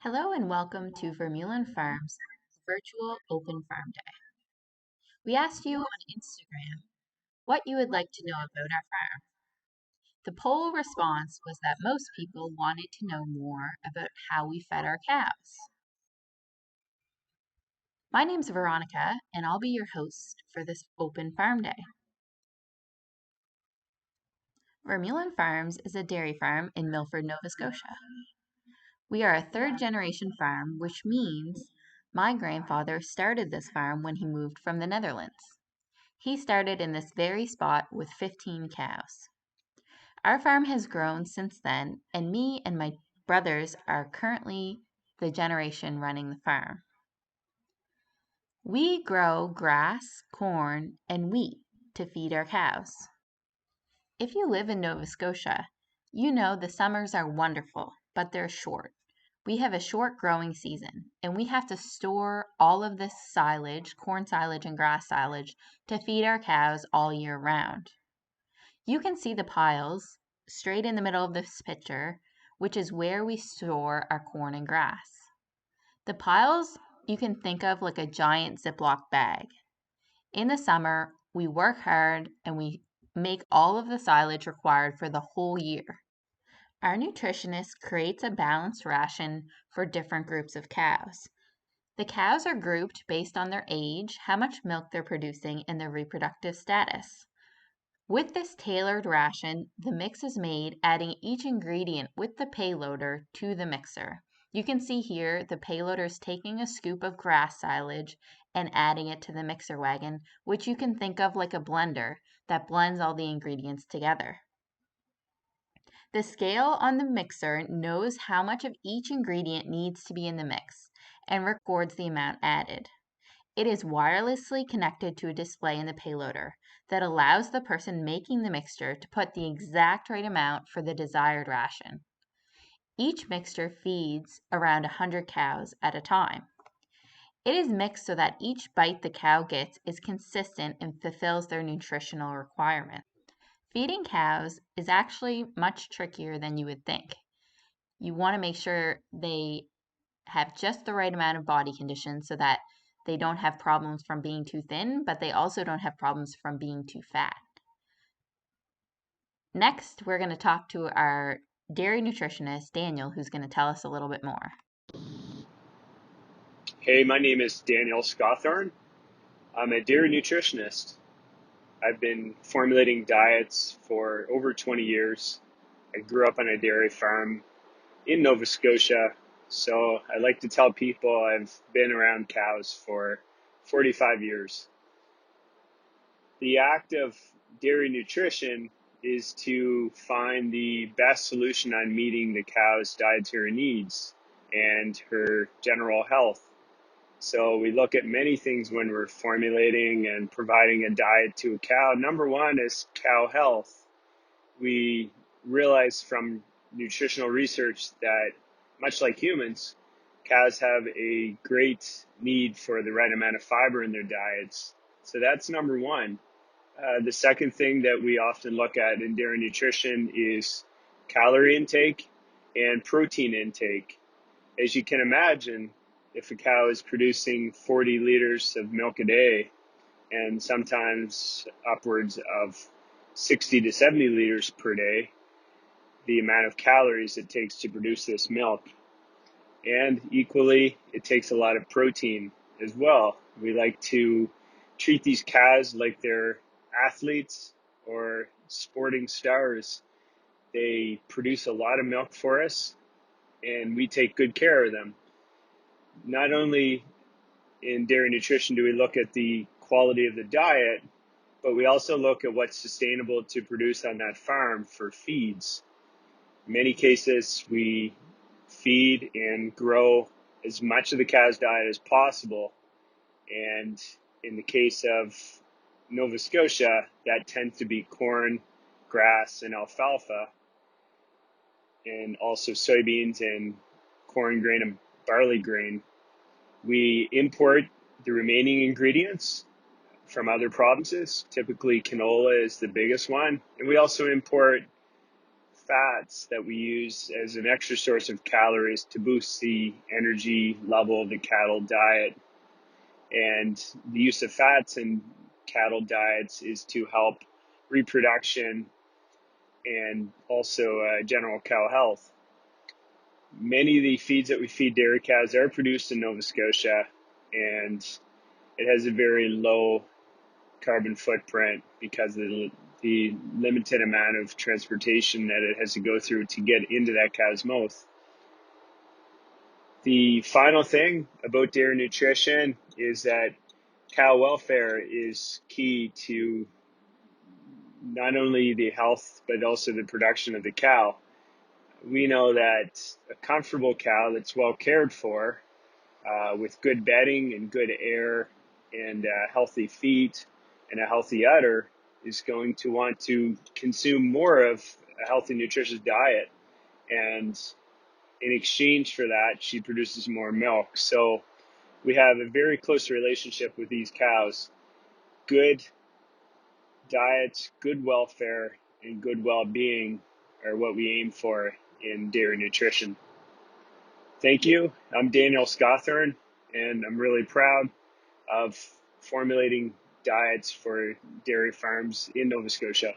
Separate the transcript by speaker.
Speaker 1: Hello and welcome to Vermeulen Farms virtual open farm day. We asked you on Instagram what you would like to know about our farm. The poll response was that most people wanted to know more about how we fed our cows. My name's Veronica and I'll be your host for this open farm day. Vermeulen Farms is a dairy farm in Milford, Nova Scotia. We are a third generation farm, which means my grandfather started this farm when he moved from the Netherlands. He started in this very spot with 15 cows. Our farm has grown since then, and me and my brothers are currently the generation running the farm. We grow grass, corn, and wheat to feed our cows. If you live in Nova Scotia, you know the summers are wonderful, but they're short. We have a short growing season, and we have to store all of this silage, corn silage and grass silage, to feed our cows all year round. You can see the piles straight in the middle of this picture, which is where we store our corn and grass. The piles you can think of like a giant Ziploc bag. In the summer, we work hard and we make all of the silage required for the whole year. Our nutritionist creates a balanced ration for different groups of cows. The cows are grouped based on their age, how much milk they're producing, and their reproductive status. With this tailored ration, the mix is made, adding each ingredient with the payloader to the mixer. You can see here the payloader is taking a scoop of grass silage and adding it to the mixer wagon, which you can think of like a blender that blends all the ingredients together. The scale on the mixer knows how much of each ingredient needs to be in the mix and records the amount added. It is wirelessly connected to a display in the payloader that allows the person making the mixture to put the exact right amount for the desired ration. Each mixture feeds around 100 cows at a time. It is mixed so that each bite the cow gets is consistent and fulfills their nutritional requirement. Feeding cows is actually much trickier than you would think. You want to make sure they have just the right amount of body condition so that they don't have problems from being too thin, but they also don't have problems from being too fat. Next, we're going to talk to our dairy nutritionist, Daniel, who's going to tell us a little bit more.
Speaker 2: Hey, my name is Daniel Scawthorne. I'm a dairy nutritionist. I've been formulating diets for over 20 years. I grew up on a dairy farm in Nova Scotia, so I like to tell people I've been around cows for 45 years. The act of dairy nutrition is to find the best solution on meeting the cow's dietary needs and her general health. So we look at many things when we're formulating and providing a diet to a cow. Number one is cow health. We realize from nutritional research that much like humans, cows have a great need for the right amount of fiber in their diets. So that's number one. The second thing that we often look at in dairy nutrition is calorie intake and protein intake. As you can imagine, if a cow is producing 40 liters of milk a day and sometimes upwards of 60 to 70 liters per day, the amount of calories it takes to produce this milk. And equally, it takes a lot of protein as well. We like to treat these cows like they're athletes or sporting stars. They produce a lot of milk for us, and we take good care of them. Not only in dairy nutrition do we look at the quality of the diet, but we also look at what's sustainable to produce on that farm for feeds. In many cases, we feed and grow as much of the cow's diet as possible. And in the case of Nova Scotia, that tends to be corn, grass, and alfalfa, and also soybeans and corn grain and barley grain. We import the remaining ingredients from other provinces. Typically, canola is the biggest one. And we also import fats that we use as an extra source of calories to boost the energy level of the cattle diet. And the use of fats in cattle diets is to help reproduction and also general cow health. Many of the feeds that we feed dairy cows are produced in Nova Scotia, and it has a very low carbon footprint because of the limited amount of transportation that it has to go through to get into that cow's mouth. The final thing about dairy nutrition is that cow welfare is key to not only the health but also the production of the cow. We know that a comfortable cow that's well cared for, with good bedding and good air and healthy feet and a healthy udder, is going to want to consume more of a healthy, nutritious diet. And in exchange for that, she produces more milk. So we have a very close relationship with these cows. Good diets, good welfare, and good well-being are what we aim for in dairy nutrition. Thank you. I'm Daniel Scawthorne, and I'm really proud of formulating diets for dairy farms in Nova Scotia.